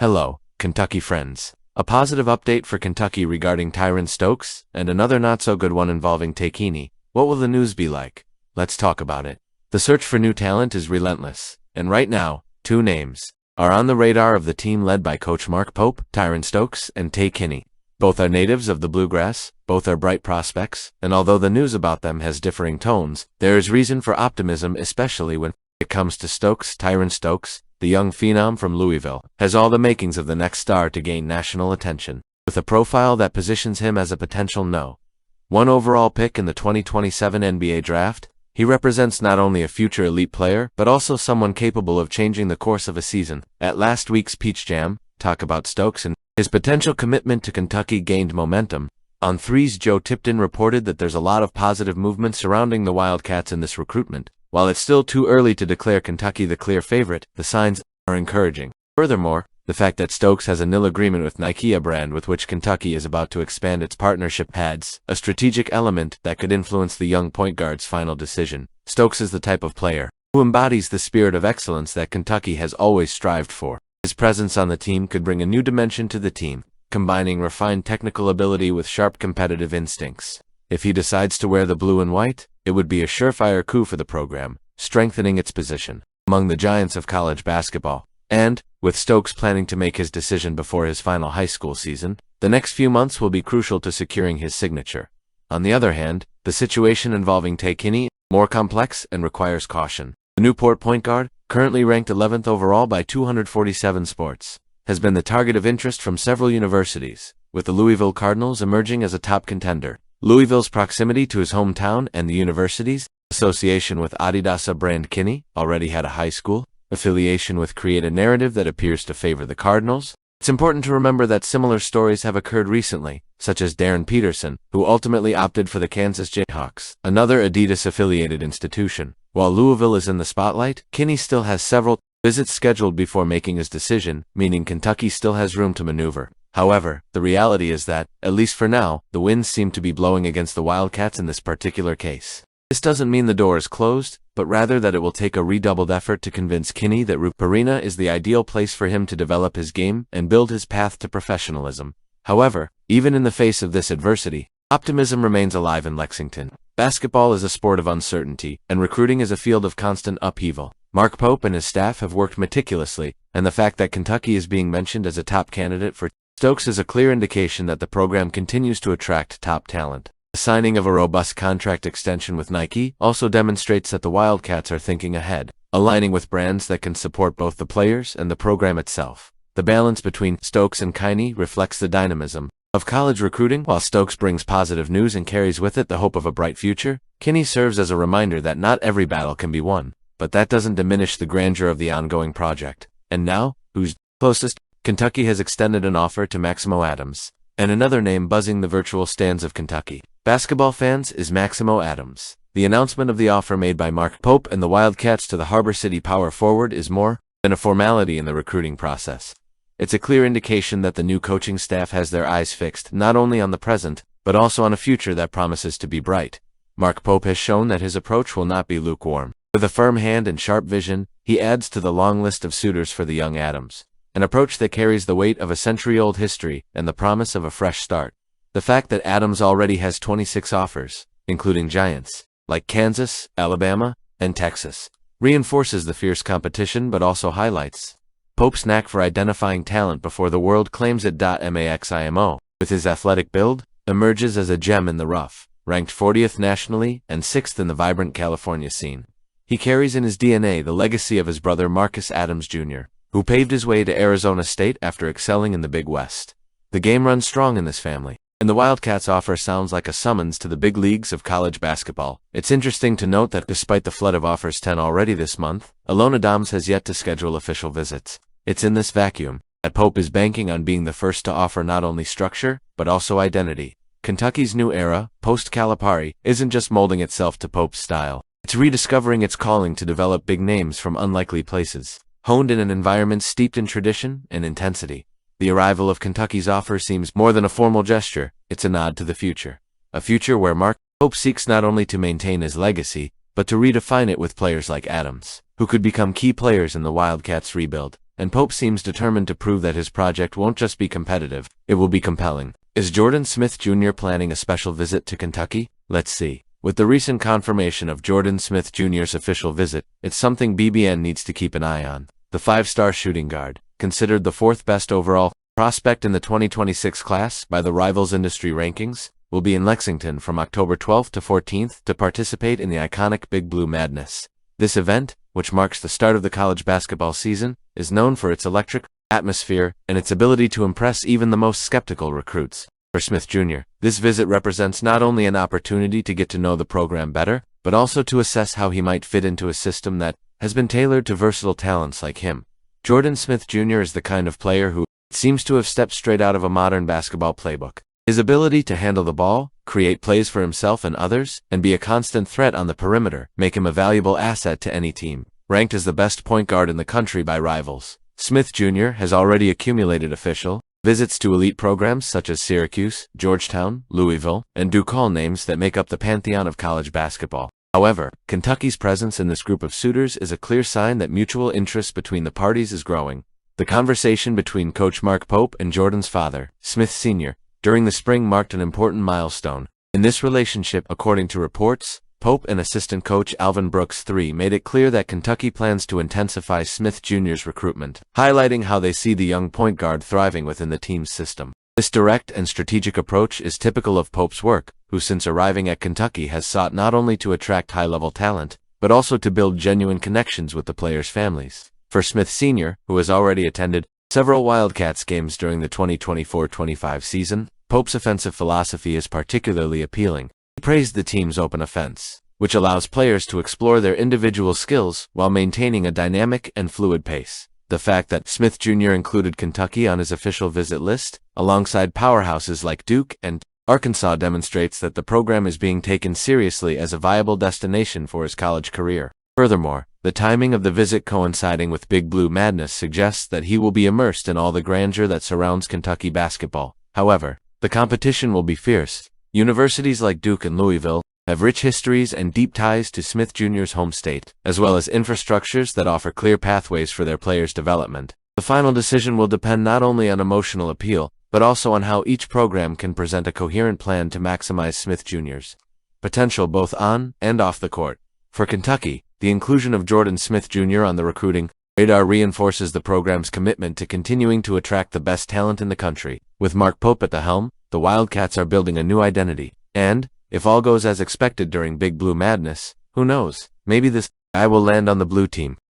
Hello, Kentucky friends. A positive update for Kentucky regarding Tyran Stokes, and another not-so-good one involving Tay Kinney. What will the news be like? Let's talk about it. The search for new talent is relentless, and right now, two names are on the radar of the team led by Coach Mark Pope, Tyran Stokes, and Tay Kinney. Both are natives of the Bluegrass, both are bright prospects, and although the news about them has differing tones, there is reason for optimism, especially when it comes to Stokes. Tyron Stokes, the young phenom from Louisville, has all the makings of the next star to gain national attention, with a profile that positions him as a potential No. 1 overall pick in the 2027 NBA draft. He represents not only a future elite player, but also someone capable of changing the course of a season. At last week's Peach Jam, talk about Stokes and his potential commitment to Kentucky gained momentum. On 3's Joe Tipton reported that there's a lot of positive movement surrounding the Wildcats in this recruitment. While it's still too early to declare Kentucky the clear favorite, the signs are encouraging. Furthermore, the fact that Stokes has a nil agreement with Nike, a brand with which Kentucky is about to expand its partnership, adds a strategic element that could influence the young point guard's final decision. Stokes is the type of player who embodies the spirit of excellence that Kentucky has always strived for. His presence on the team could bring a new dimension to the team, combining refined technical ability with sharp competitive instincts. If he decides to wear the blue and white, it would be a surefire coup for the program, strengthening its position among the giants of college basketball. And, with Stokes planning to make his decision before his final high school season, the next few months will be crucial to securing his signature. On the other hand, the situation involving Tay Kinney is more complex and requires caution. The Newport point guard, currently ranked 11th overall by 247 Sports, has been the target of interest from several universities, with the Louisville Cardinals emerging as a top contender. Louisville's proximity to his hometown and the university's association with Adidas brand Kinney already had a high school affiliation with create a narrative that appears to favor the Cardinals. It's important to remember that similar stories have occurred recently, such as Darren Peterson, who ultimately opted for the Kansas Jayhawks, another Adidas-affiliated institution. While Louisville is in the spotlight, Kinney still has several visits scheduled before making his decision, meaning Kentucky still has room to maneuver. However, the reality is that, at least for now, the winds seem to be blowing against the Wildcats in this particular case. This doesn't mean the door is closed, but rather that it will take a redoubled effort to convince Kinney that Rupp Arena is the ideal place for him to develop his game and build his path to professionalism. However, even in the face of this adversity, optimism remains alive in Lexington. Basketball is a sport of uncertainty, and recruiting is a field of constant upheaval. Mark Pope and his staff have worked meticulously, and the fact that Kentucky is being mentioned as a top candidate for Stokes is a clear indication that the program continues to attract top talent. The signing of a robust contract extension with Nike also demonstrates that the Wildcats are thinking ahead, aligning with brands that can support both the players and the program itself. The balance between Stokes and Kinney reflects the dynamism of college recruiting. While Stokes brings positive news and carries with it the hope of a bright future, Kinney serves as a reminder that not every battle can be won, but that doesn't diminish the grandeur of the ongoing project. And now, who's closest? Kentucky has extended an offer to Maximo Adams, and another name buzzing the virtual stands of Kentucky basketball fans is Maximo Adams. The announcement of the offer made by Mark Pope and the Wildcats to the Harbor City power forward is more than a formality in the recruiting process. It's a clear indication that the new coaching staff has their eyes fixed not only on the present, but also on a future that promises to be bright. Mark Pope has shown that his approach will not be lukewarm. With a firm hand and sharp vision, he adds to the long list of suitors for the young Adams, an approach that carries the weight of a century-old history and the promise of a fresh start. The fact that Adams already has 26 offers, including giants like Kansas, Alabama, and Texas, reinforces the fierce competition but also highlights Pope's knack for identifying talent before the world claims it. Maximo, with his athletic build, emerges as a gem in the rough, ranked 40th nationally and 6th in the vibrant California scene. He carries in his DNA the legacy of his brother Marcus Adams Jr., who paved his way to Arizona State after excelling in the Big West. The game runs strong in this family, and the Wildcats' offer sounds like a summons to the big leagues of college basketball. It's interesting to note that despite the flood of offers 10 already this month, Adams has yet to schedule official visits. It's in this vacuum that Pope is banking on being the first to offer not only structure, but also identity. Kentucky's new era, post-Calipari, isn't just molding itself to Pope's style. It's rediscovering its calling to develop big names from unlikely places, honed in an environment steeped in tradition and intensity. The arrival of Kentucky's offer seems more than a formal gesture, it's a nod to the future. A future where Mark Pope seeks not only to maintain his legacy, but to redefine it with players like Adams, who could become key players in the Wildcats' rebuild. and Pope seems determined to prove that his project won't just be competitive, it will be compelling. Is Jordan Smith Jr. planning a special visit to Kentucky? Let's see. With the recent confirmation of Jordan Smith Jr.'s official visit, it's something BBN needs to keep an eye on. The five-star shooting guard, considered the fourth best overall prospect in the 2026 class by the Rivals industry rankings, will be in Lexington from October 12th to 14th to participate in the iconic Big Blue Madness. This event, which marks the start of the college basketball season, is known for its electric atmosphere and its ability to impress even the most skeptical recruits. For Smith Jr., this visit represents not only an opportunity to get to know the program better, but also to assess how he might fit into a system that has been tailored to versatile talents like him. Jordan Smith Jr. is the kind of player who seems to have stepped straight out of a modern basketball playbook. His ability to handle the ball, create plays for himself and others, and be a constant threat on the perimeter make him a valuable asset to any team. Ranked as the best point guard in the country by Rivals, Smith Jr. has already accumulated official visits to elite programs such as Syracuse, Georgetown, Louisville, and DePaul, names that make up the pantheon of college basketball. However, Kentucky's presence in this group of suitors is a clear sign that mutual interest between the parties is growing. The conversation between Coach Mark Pope and Jordan's father, Smith Sr., during the spring marked an important milestone. In this relationship, according to reports, Pope and assistant coach Alvin Brooks III made it clear that Kentucky plans to intensify Smith Jr.'s recruitment, highlighting how they see the young point guard thriving within the team's system. This direct and strategic approach is typical of Pope's work, who since arriving at Kentucky has sought not only to attract high-level talent, but also to build genuine connections with the players' families. For Smith Sr., who has already attended several Wildcats games during the 2024-25 season, Pope's offensive philosophy is particularly appealing. He praised the team's open offense, which allows players to explore their individual skills while maintaining a dynamic and fluid pace. The fact that Smith Jr. included Kentucky on his official visit list, alongside powerhouses like Duke and Arkansas, demonstrates that the program is being taken seriously as a viable destination for his college career. Furthermore, the timing of the visit coinciding with Big Blue Madness suggests that he will be immersed in all the grandeur that surrounds Kentucky basketball. However, the competition will be fierce. Universities like Duke and Louisville have rich histories and deep ties to Smith Jr.'s home state, as well as infrastructures that offer clear pathways for their players' development. The final decision will depend not only on emotional appeal, but also on how each program can present a coherent plan to maximize Smith Jr.'s potential both on and off the court. For Kentucky, the inclusion of Jordan Smith Jr. on the recruiting radar reinforces the program's commitment to continuing to attract the best talent in the country. With Mark Pope at the helm, the Wildcats are building a new identity, and, if all goes as expected during Big Blue Madness, who knows, maybe this guy will land on the blue team.